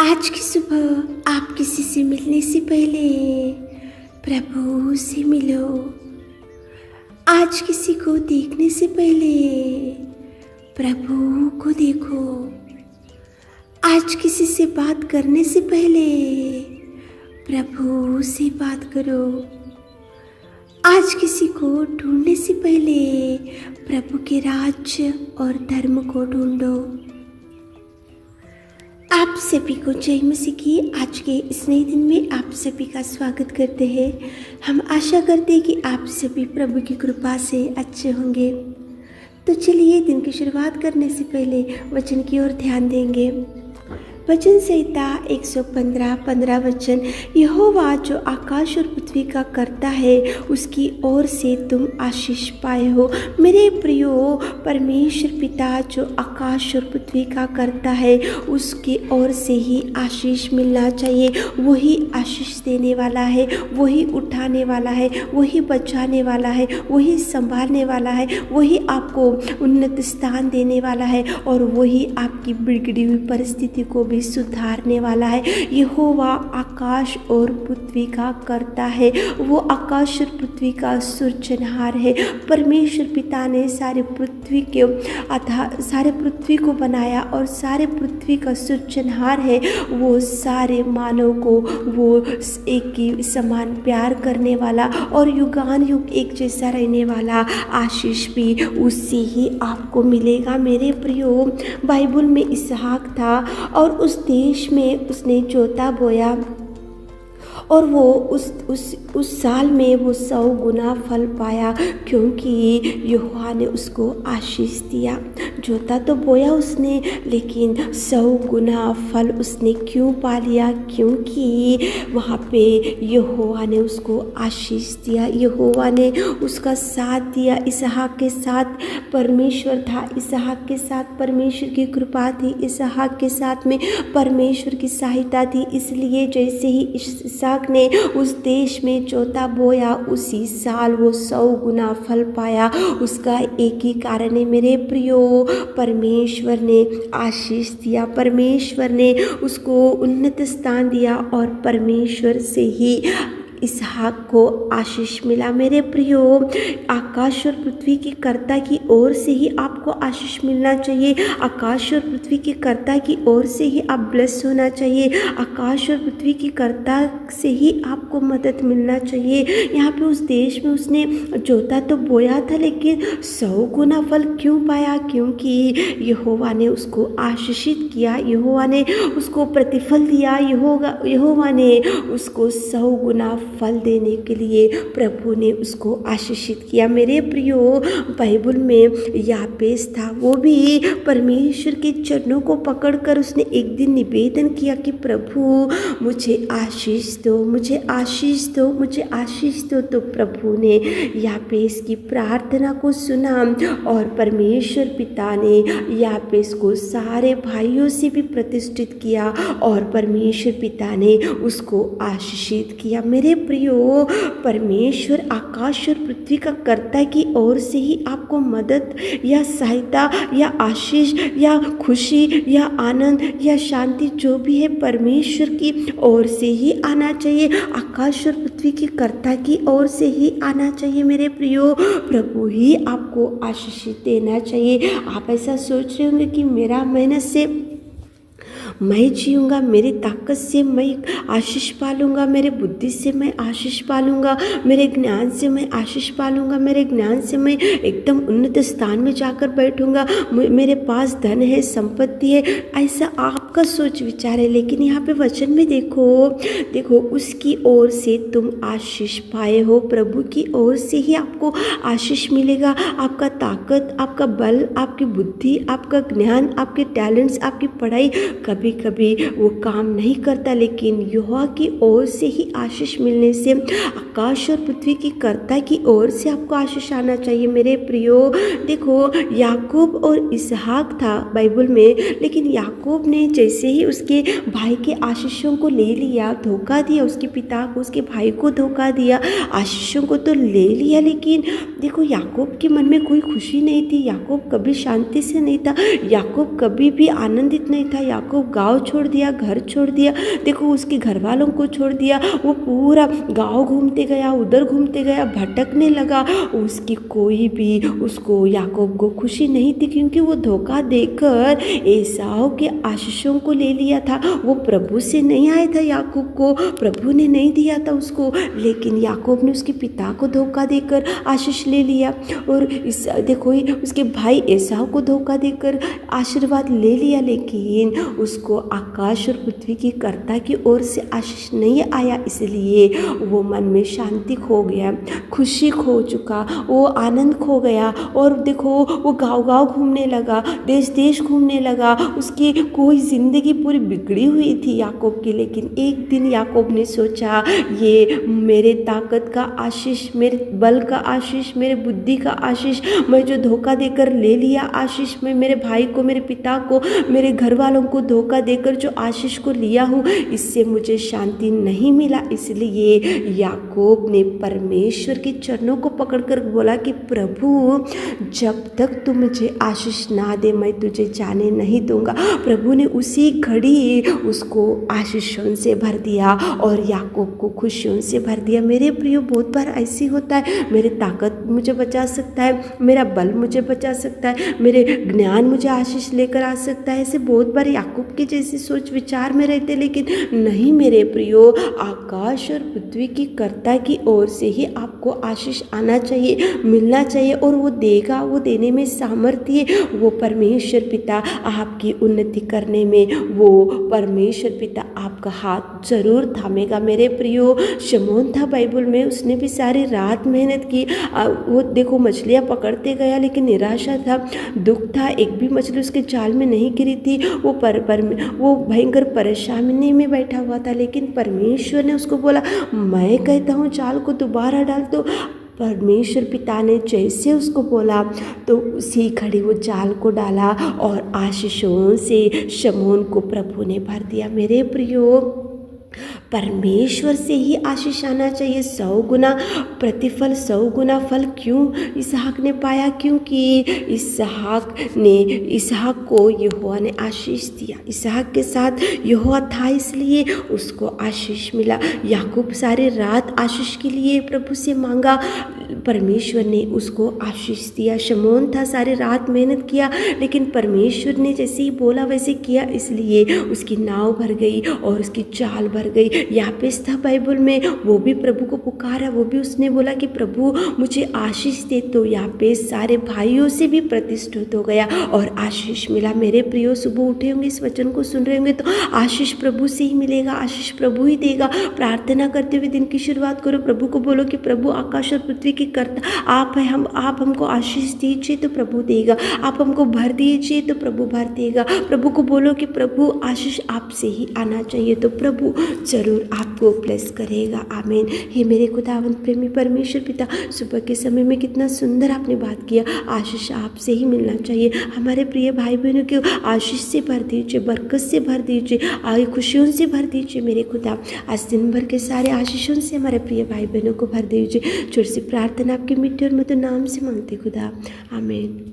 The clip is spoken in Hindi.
आज की सुबह आप किसी से मिलने से पहले प्रभु से मिलो। आज किसी को देखने से पहले प्रभु को देखो। आज किसी से बात करने से पहले प्रभु से बात करो। आज किसी को ढूंढने से पहले प्रभु के राज्य और धर्म को ढूंढो। आप सभी को जय मसीह की आज के इस नए दिन में आप सभी का स्वागत करते हैं। हम आशा करते हैं कि आप सभी प्रभु की कृपा से अच्छे होंगे। तो चलिए दिन की शुरुआत करने से पहले वचन की ओर ध्यान देंगे। वचन संहिता 115 वचन, यहोवा जो आकाश और पृथ्वी का करता है उसकी ओर से तुम आशीष पाए हो। मेरे प्रियो, परमेश्वर पिता जो आकाश और पृथ्वी का करता है उसकी ओर से ही आशीष मिलना चाहिए। वही आशीष देने वाला है, वही उठाने वाला है, वही बचाने वाला है, वही संभालने वाला है, वही आपको उन्नत स्थान देने वाला है और वही आपकी बिगड़ी हुई परिस्थिति को भी सुधारने वाला है। यहोवा आकाश और पृथ्वी का करता है, वो आकाश और पृथ्वी का सृजनहार है। परमेश्वर पिता ने सारे पृथ्वी को बनाया और सारे पृथ्वी का सृजनहार है। वो सारे मानव को वो एक ही समान प्यार करने वाला और युगान युग एक जैसा रहने वाला आशीष भी उससे ही आपको मिलेगा। मेरे प्रियो, बाइबल में इसहाक था और उस देश में उसने जोता बोया और वो उस साल में वो 100 गुना फल पाया, क्योंकि यहोवा ने उसको आशीष दिया। जोता तो बोया उसने, लेकिन 100 गुना फल उसने क्यों पा लिया? क्योंकि वहाँ पे यहोवा ने उसको आशीष दिया, यहोवा ने उसका साथ दिया। इसहाक के साथ परमेश्वर था, इसहाक के साथ परमेश्वर की कृपा थी, इसहाक के साथ में परमेश्वर की सहायता थी। इसलिए जैसे ही इसहाक ने उस देश में जोता बोया, उसी साल वो 100 गुना फल पाया। उसका एक ही कारण है मेरे प्रियो, परमेश्वर ने आशीष दिया, परमेश्वर ने उसको उन्नत स्थान दिया और परमेश्वर से ही इसहाक को आशीष मिला। मेरे प्रियो, आकाश और पृथ्वी की कर्ता की ओर से ही आपको आशीष मिलना चाहिए। आकाश और पृथ्वी की कर्ता की ओर से ही आप ब्लेस होना चाहिए। आकाश और पृथ्वी की कर्ता से ही आपको मदद मिलना चाहिए। यहाँ पे उस देश में उसने जोता तो बोया था, लेकिन 100 गुना फल क्यों पाया? क्योंकि यहोवा ने उसको आशीषित किया, यहोवा ने उसको प्रतिफल दिया, यहोवा ने उसको 100 गुना फल देने के लिए प्रभु ने उसको आशीषित किया। मेरे प्रियो, बाइबल में यापेस था, वो भी परमेश्वर के चरणों को पकड़कर उसने एक दिन निवेदन किया कि प्रभु मुझे आशीष दो, मुझे आशीष दो, मुझे आशीष दो। तो प्रभु ने यापेस की प्रार्थना को सुना और परमेश्वर पिता ने यापेस को सारे भाइयों से भी प्रतिष्ठित किया और परमेश्वर पिता ने उसको आशीषित किया। मेरे प्रियो, परमेश्वर आकाश और पृथ्वी का कर्ता की ओर से ही आपको मदद या सहायता या आशीष या खुशी या आनंद या शांति जो भी है परमेश्वर की ओर से ही आना चाहिए। आकाश और पृथ्वी की कर्ता की ओर से ही आना चाहिए। मेरे प्रियो, प्रभु ही आपको आशीष देना चाहिए। आप ऐसा सोच रहे होंगे कि मेरा मेहनत से मैं जीऊँगा, मेरी ताकत से मैं आशीष पालूँगा, मेरे बुद्धि से मैं आशीष पालूँगा, मेरे ज्ञान से मैं आशीष पालूँगा, मेरे ज्ञान से मैं एकदम उन्नत स्थान में जाकर बैठूँगा, मेरे पास धन है, संपत्ति है, ऐसा आपका सोच विचार है। लेकिन यहाँ पे वचन में देखो उसकी ओर से तुम आशीष पाए हो। प्रभु की ओर से ही आपको आशीष मिलेगा। आपका ताकत, आपका बल, आपकी बुद्धि, आपका ज्ञान, आपके टैलेंट्स, आपकी पढ़ाई कभी वो काम नहीं करता, लेकिन यहोवा की ओर से ही आशीष मिलने से आकाश और पृथ्वी की कर्ता की ओर से आपको आशीष आना चाहिए। मेरे प्रियो, देखो याकूब और इसहाक था बाइबल में, लेकिन याकूब ने जैसे ही उसके भाई के आशीषों को ले लिया, धोखा दिया, उसके पिता को, उसके भाई को धोखा दिया, आशीषों को तो ले लिया, लेकिन देखो याकूब के मन में कोई खुशी नहीं थी। याकूब कभी शांति से नहीं था, याकूब कभी भी आनंदित नहीं था, याकूब गाँव छोड़ दिया, घर छोड़ दिया, देखो उसके घर वालों को छोड़ दिया, वो पूरा गाँव घूमते गया, उधर घूमते गया, भटकने लगा। उसकी कोई भी उसको याकूब को खुशी नहीं थी, क्योंकि वो धोखा देकर एसाव के आशीषों को ले लिया था। वो प्रभु से नहीं आया था, याकूब को प्रभु ने नहीं दिया था उसको, लेकिन याकूब ने उसके पिता को धोखा देकर आशीष ले लिया। और इस देखो उसके भाई एसाव को धोखा देकर आशीर्वाद ले लिया, लेकिन उसको आकाश और पृथ्वी की कर्ता की ओर से आशीष नहीं आया। इसलिए वो मन में शांति खो गया, खुशी खो चुका, वो आनंद खो गया। और देखो वो गांव-गांव घूमने लगा, देश-देश घूमने लगा, उसकी कोई ज़िंदगी पूरी बिगड़ी हुई थी याकूब की। लेकिन एक दिन याकूब ने सोचा, ये मेरे ताकत का आशीष, मेरे बल का आशीष, मेरे बुद्धि का आशीष, मैं जो धोखा देकर ले लिया आशीष, मैं मेरे भाई को, मेरे पिता को, मेरे घर वालों को धोखा देकर जो आशीष को लिया हूँ, इससे मुझे शांति नहीं मिला। इसलिए याकूब ने परमेश्वर के चरणों को पकड़कर बोला कि प्रभु, जब तक तू मुझे आशीष ना दे मैं तुझे जाने नहीं दूंगा। प्रभु ने उसी घड़ी उसको आशीषों से भर दिया और याकूब को खुशियों से भर दिया। मेरे प्रियो, बहुत बार ऐसी होता है, मेरी ताकत मुझे बचा सकता है, मेरा बल मुझे बचा सकता है, मेरे ज्ञान मुझे आशीष लेकर आ सकता है। ऐसे बहुत बार याकूब के जैसे सोच विचार में रहते, लेकिन नहीं मेरे प्रियो, आकाश और पृथ्वी की कर्ता की ओर से ही आपको आशीष आना चाहिए, मिलना चाहिए, और वो देगा, वो देने में सामर्थ्य है। वो परमेश्वर पिता आपकी उन्नति करने में, वो परमेश्वर पिता आपका हाथ जरूर थामेगा। मेरे प्रियो, शमौन था बाइबल में, उसने भी सारी रात मेहनत की। वो देखो मछलियाँ पकड़ते गया, लेकिन निराशा था, दुख था, एक भी मछली उसके जाल में नहीं गिरी थी। वो भयंकर परेशानी में बैठा हुआ था, लेकिन परमेश्वर ने उसको बोला, मैं कहता हूँ जाल को दोबारा डाल। तो परमेश्वर पिता ने जैसे उसको बोला, तो उसी घड़ी वो जाल को डाला और आशीषों से शमौन को प्रभु ने भर दिया। मेरे प्रियो, परमेश्वर से ही आशीष आना चाहिए। 100 गुना प्रतिफल, 100 गुना फल क्यों इसहाक ने पाया? क्योंकि इसहाक को यहोवा ने आशीष दिया। इसहाक के साथ यहोवा था, इसलिए उसको आशीष मिला। याकूब सारी रात आशीष के लिए प्रभु से मांगा, परमेश्वर ने उसको आशीष दिया। शमौन था, सारी रात मेहनत किया, लेकिन परमेश्वर ने जैसे ही बोला वैसे किया, इसलिए उसकी नाव भर गई और उसकी चाल भर गई। यापेस था बाइबल में, वो भी प्रभु को पुकारा, वो भी उसने बोला कि प्रभु मुझे आशीष दे। तो यापेस सारे भाइयों से भी प्रतिष्ठित हो गया और आशीष मिला। मेरे प्रियो, सुबह उठे होंगे, इस वचन को सुन रहे होंगे, तो आशीष प्रभु से ही मिलेगा, आशीष प्रभु ही देगा। प्रार्थना करते हुए दिन की शुरुआत करो, प्रभु को बोलो कि प्रभु आकाश और पृथ्वी की कर्ता आप है, आप हमको आशीष दीजिए तो प्रभु देगा, आप हमको भर दीजिए तो प्रभु भर देगा। प्रभु को बोलो कि प्रभु आशीष आपसे ही आना चाहिए, तो प्रभु जरूर आपको ब्लेस करेगा। आमीन। हे मेरे खुदावंद प्रेमी परमेश्वर पिता, सुबह के समय में कितना सुंदर आपने बात किया। आशीष आपसे ही मिलना चाहिए। हमारे प्रिय भाई बहनों को आशीष से भर दीजिए, बरकत से भर दीजिए, आगे खुशियों से भर दीजिए मेरे खुदा। आज दिन भर के सारे आशीषों से हमारे प्रिय भाई बहनों को भर दीजिए। छोटी सी प्रार्थना आपके मिट्टी और मधुर नाम से मांगते खुदा, आमीन।